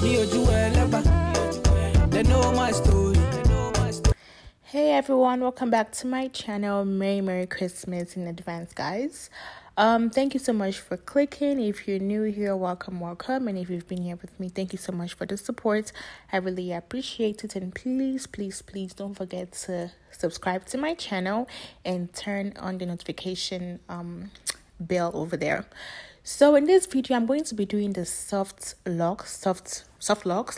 They know my story. Hey everyone, welcome back to my channel. Merry Christmas in advance, guys. Thank you so much for clicking. If you're new here, welcome. And if you've been here with me, thank you so much for the support. I really appreciate it. And please don't forget to subscribe to my channel and turn on the notification bell over there. So in this video, I'm going to be doing the soft locks,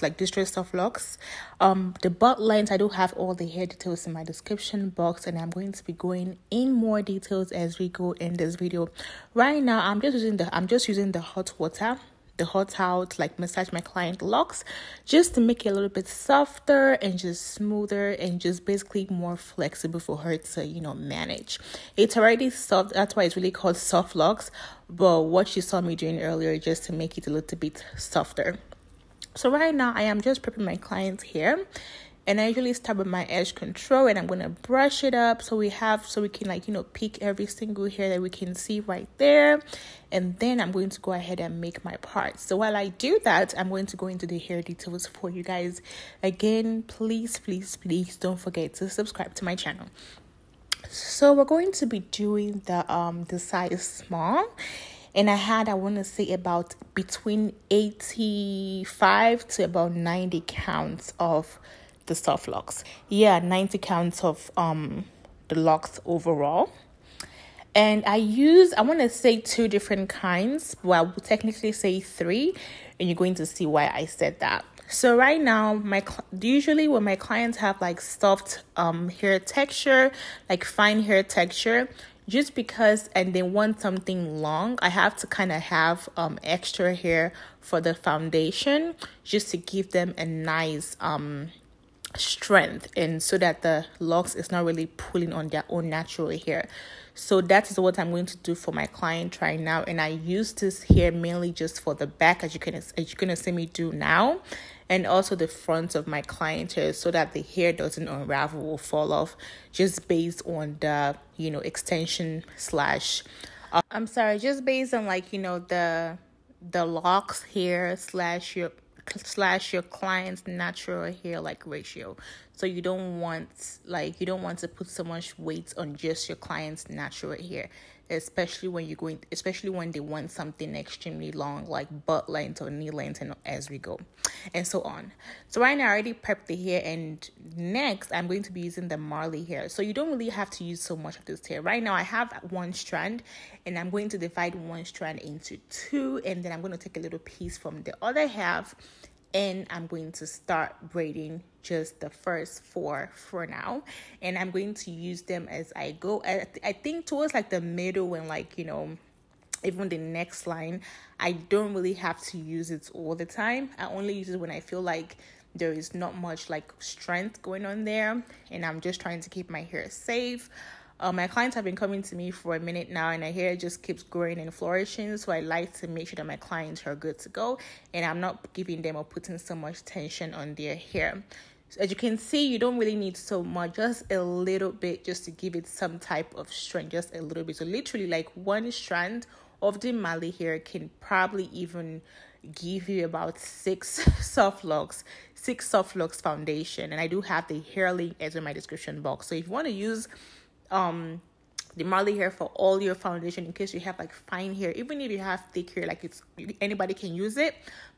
like distress soft locks. The butt lines, I do have all the hair details in my description box, and I'm going to be going in more details as we go in this video. Right now, I'm just using the hot water, the hot towel to like massage my client locks, just to make it a little bit softer and just smoother and just basically more flexible for her to, manage. It's already soft, that's why it's really called soft locks, but what you saw me doing earlier just to make it a little bit softer. So right now I am just prepping my client's hair, and I usually start with my edge control, and I'm going to brush it up so we can pick every single hair that we can see right there. And then I'm going to go ahead and make my parts. So while I do that, I'm going to go into the hair details for you guys. Again, please don't forget to subscribe to my channel. So we're going to be doing the size small. And I want to say about between 85 to about 90 counts of the soft locks. 90 counts of the locks overall. And I want to say 2 different kinds. Well, I would technically say 3, and you're going to see why I said that. So right now, usually when my clients have like soft hair texture, like fine hair texture, just because, and they want something long, I have to kind of have extra hair for the foundation, just to give them a nice strength, and so that the locks is not really pulling on their own natural hair. So that is what I'm going to do for my client right now, and I use this hair mainly just for the back, as you're gonna see me do now, and also the front of my client hair, so that the hair doesn't unravel or fall off, just based on the extension slash just based on the locks hair slash your client's natural hair like ratio. So you don't want to put so much weight on just your client's natural hair, especially when they want something extremely long, like butt length or knee length, and as we go and so on. So right now I already prepped the hair, and next I'm going to be using the Marley hair. So you don't really have to use so much of this hair. Right now I have 1 strand, and I'm going to divide 1 strand into 2, and then I'm going to take a little piece from the other half, and I'm going to start braiding just the first 4 for now, and I'm going to use them as I go. I think towards like the middle and even the next line, I don't really have to use it all the time. I only use it when I feel like there is not much like strength going on there, and I'm just trying to keep my hair safe. My clients have been coming to me for a minute now, and their hair just keeps growing and flourishing. So I like to make sure that my clients are good to go, and I'm not giving them or putting so much tension on their hair. So as you can see, you don't really need so much, just a little bit, just to give it some type of strength, just a little bit. So literally like 1 strand of the Mali hair can probably even give you about 6 soft locks foundation. And I do have the hair link as in my description box. So if you want to use the Marley hair for all your foundation, in case you have like fine hair, even if you have thick hair, like anybody can use it,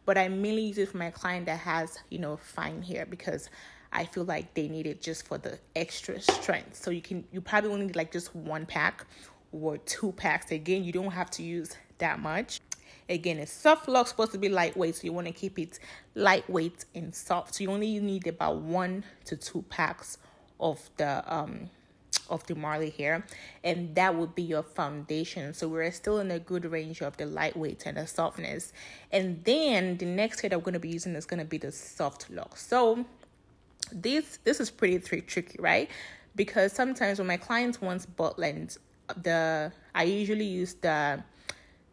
but I mainly use it for my client that has fine hair, because I feel like they need it just for the extra strength. So you probably only need like just 1 pack or 2 packs. Again, you don't have to use that much. Again, it's soft lock, supposed to be lightweight, so you want to keep it lightweight and soft. So you only need about 1 to 2 packs of the Marley hair, and that would be your foundation. So we're still in a good range of the lightweight and the softness. And then the next hair that we're going to be using is going to be the soft lock. So this is pretty tricky, right? Because sometimes when my clients want butt length, I usually use the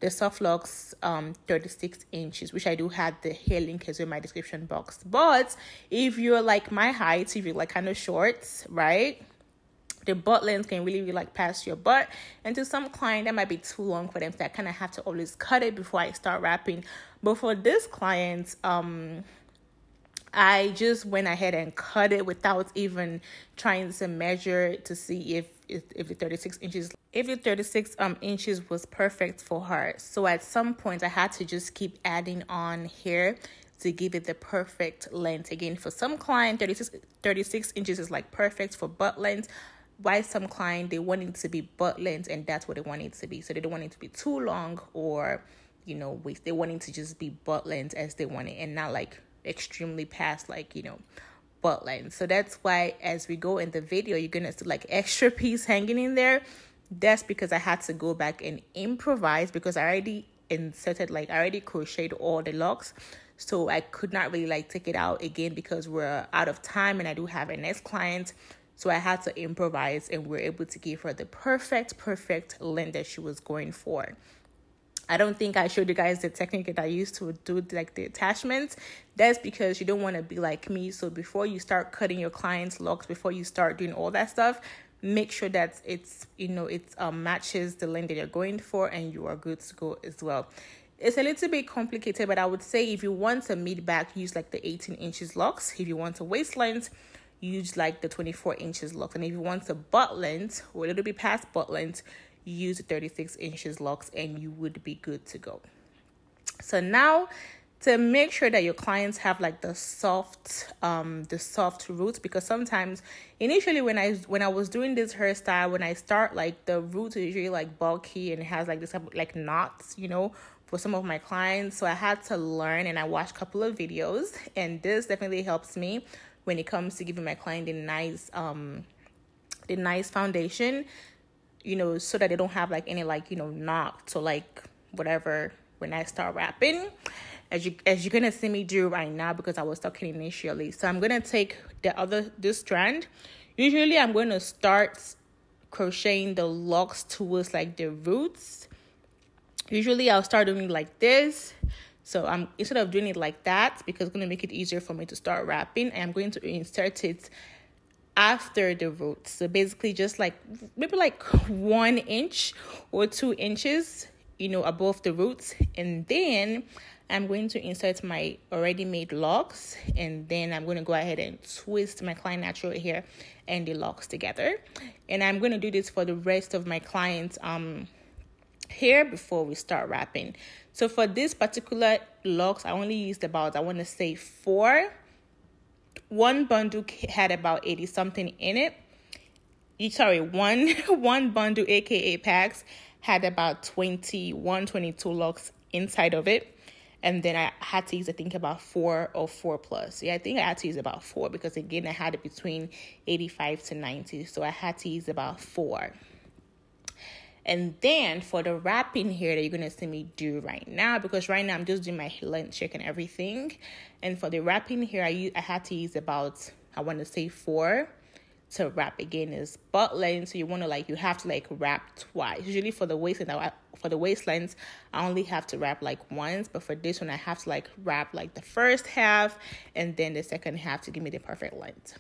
Soft Locks 36 inches, which I do have the hair link as in my description box. But if you're like my height, if you're like kind of short, right, the butt length can really be like past your butt, and to some client that might be too long for them, so I kind of have to always cut it before I start wrapping. But for this client, I just went ahead and cut it without even trying to measure to see if the 36 inches was perfect for her. So at some point I had to just keep adding on hair to give it the perfect length. Again, for some client, 36 inches is like perfect for butt length. Why some client, they want it to be butt length, and that's what they want it to be. So they don't want it to be too long or, you know, waist. They want it to just be butt length as they want it, and not like extremely past, like, you know, butt length. So that's why as we go in the video, you're gonna see like extra piece hanging in there. That's because I had to go back and improvise, because I already inserted, like I already crocheted all the locks. So I could not really like take it out again because we're out of time and I do have a next client. So I had to improvise, and we're able to give her the perfect length that she was going for. I don't think I showed you guys the technique that I used to do like the attachments. That's because you don't want to be like me. So before you start cutting your clients' locks, before you start doing all that stuff, make sure that it's, you know, it matches the length that you're going for, and you are good to go as well. It's a little bit complicated, but I would say if you want a mid back, use like the 18 inches locks. If you want a waist length, use like the 24 inches locks. And if you want a butt length or a little bit past butt length, use the 36 inches locks, and you would be good to go. So now, to make sure that your clients have like the soft roots, because sometimes initially when I was doing this hairstyle, when I start, like the roots are usually like bulky and it has like this like knots, you know, for some of my clients. So I had to learn, and I watched a couple of videos, and this definitely helps me when it comes to giving my client the nice foundation, you know, so that they don't have like any like, you know, knots or like whatever when I start wrapping, as you're gonna see me do right now, because I was talking initially. So I'm gonna take this strand. Usually I'm going to start crocheting the locks towards like the roots. Usually I'll start doing it like this. So I'm, instead of doing it like that, because it's going to make it easier for me to start wrapping, I'm going to insert it after the roots. So basically just like maybe like 1 inch or 2 inches, you know, above the roots. And then I'm going to insert my already made locks, and then I'm going to go ahead and twist my client natural hair and the locks together. And I'm going to do this for the rest of my clients' hair before we start wrapping. So for this particular locks, I only used about, I want to say 4. One bundle had about 80 something in it. One bundle, aka packs, had about 22 locks inside of it. And then I had to use, I think, about 4 or 4 plus. Yeah, I think I had to use about 4, because again, I had it between 85 to 90. So I had to use about 4. And then for the wrapping here that you're going to see me do right now, because right now I'm just doing my length check and everything. And for the wrapping here, I had to use about, I want to say 4 to wrap. Again, is butt length. So you want to like, you have to like wrap twice. Usually for the waist length, I only have to wrap like once. But for this one, I have to like wrap like the first half and then the second half to give me the perfect length.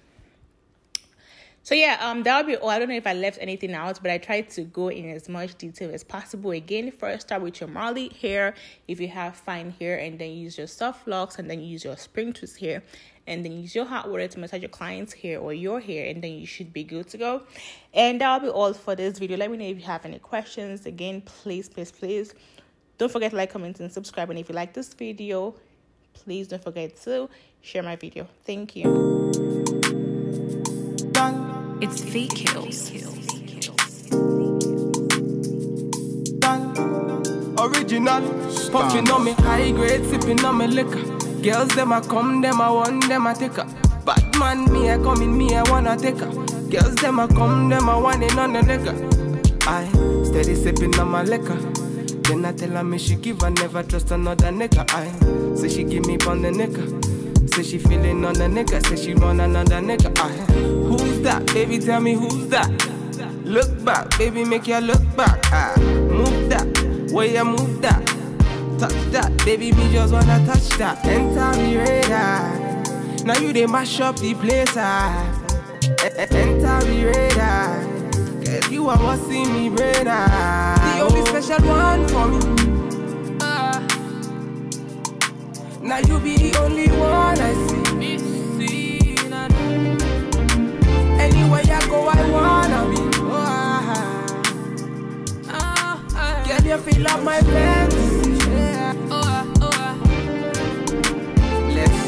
So yeah, that'll be all. I don't know if I left anything out, but I tried to go in as much detail as possible. Again, first start with your Marley hair, if you have fine hair, and then use your soft locks, and then use your spring twist hair, and then use your hot water to massage your client's hair or your hair, and then you should be good to go. And that'll be all for this video. Let me know if you have any questions. Again, please don't forget to like, comment, and subscribe. And if you like this video, please don't forget to share my video. Thank you. It's Fake Kills. Original, puffing on me high grade, sipping on me liquor. Girls them a come, them a want, them a take her. Bad man, me a come in, me a wanna take her. Girls them a come, them a want it on the liquor. I steady sipping on my liquor. Then I tell her me she give her, never trust another nigga. I say she give me on the nigga. Say she feeling on the nigga, say she run another nigga. Who's that? Baby, tell me who's that? Look back, baby, make you look back. Move that, where you move that. Touch that, baby, me just wanna touch that. Enter me radar. Now you they mash up the place. Enter me radar. Cause you are what see me brain. The only special one for me. Now you be the only one I see.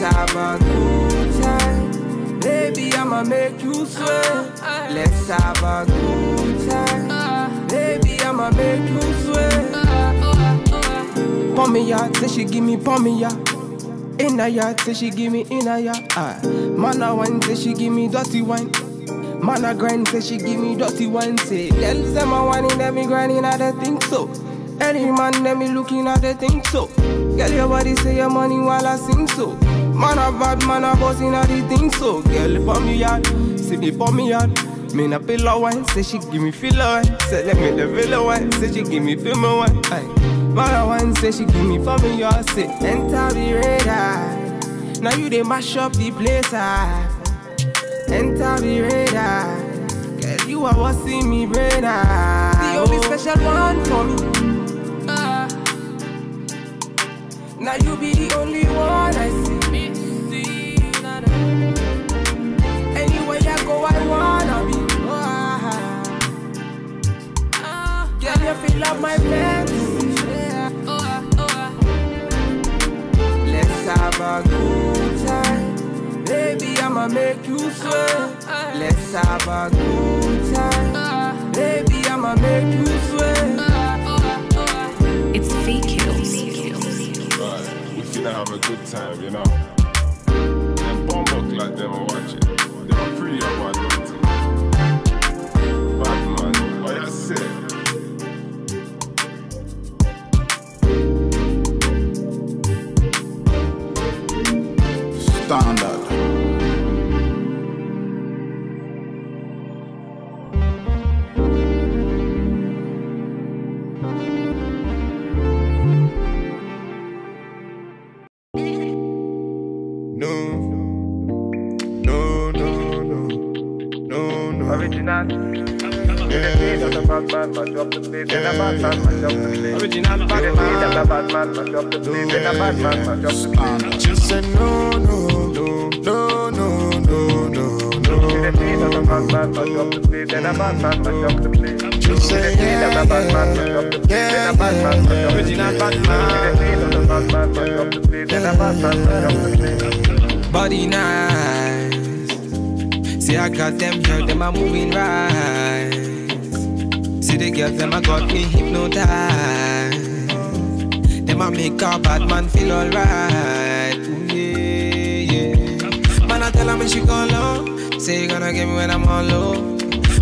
have a good time. Baby, I'ma make you sweat. Let's have a good time. Baby, I'ma make you sweat. Pommy yard, say she give me pommy yard. In a yard, say she give me in a yard. Man a wine, say she give me dirty wine. Man a grind, say she give me dirty wine. Say, girls them a whining, them me grinding, I don't think so. Any man, them me looking at the think so. Girl, your body say your money while I sing so. Man a bad, man a bossing at the thing so. Girl, pommy yard, say me pommy yard. Me na pillow wine, say she give me filler wine. Say let me the villa wine, say she give me film wine. Man a wine, say she give me pommy yard. Say enter the radar. Now you they mash up the place. Enter the radar. Girl, you are what see me brain. The only special one for me. Now you be the only one I see. Anywhere I go, I wanna be. Girl, you feel like my fantasy. Let's have a good time. Baby, I'ma make you sweat. Let's have a good time. Baby, I'ma make you sweat. It's feet kills. We finna have a good time, you know. Them bomb up like them are watching. They are pretty up what them do. Bad man, what you say? Standard. Original. Just say no. Just say Body nice. See I got them girls, them are moving right. See the girls, them a got me hypnotized. Them a make a bad man feel alright. Ooh, yeah. Man I tell her me she go low. Say you gonna get me when I'm on low.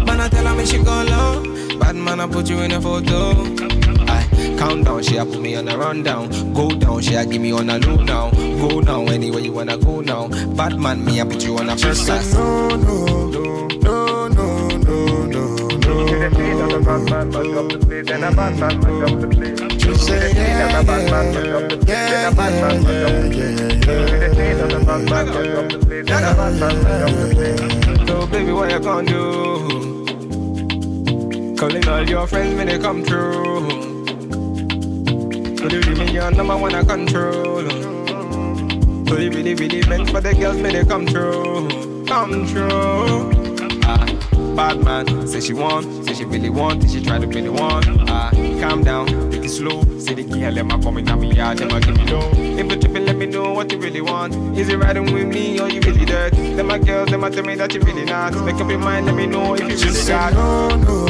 Man I tell her me she go low. Bad man I put you in a photo. Count down, she a put me on a rundown. Go down, she a give me on a low now. Go now, anywhere you wanna go now. Bad man, me a put you on a first class. no. Just say So baby, what you gonna do? Calling all your friends when they come through. So you give me your number one I control. So you really meant for the girls when they come through. Come through. Bad man, say she want, say she really want, say she try to be the one. Calm down, take it slow. Say the girl, let me come in on me yard, let me give me low. If you tripping, let me know what you really want. Is it riding with me or you really dirt? Them my girls, them tell me that you really not. Make up your mind, let me know if you really got. no.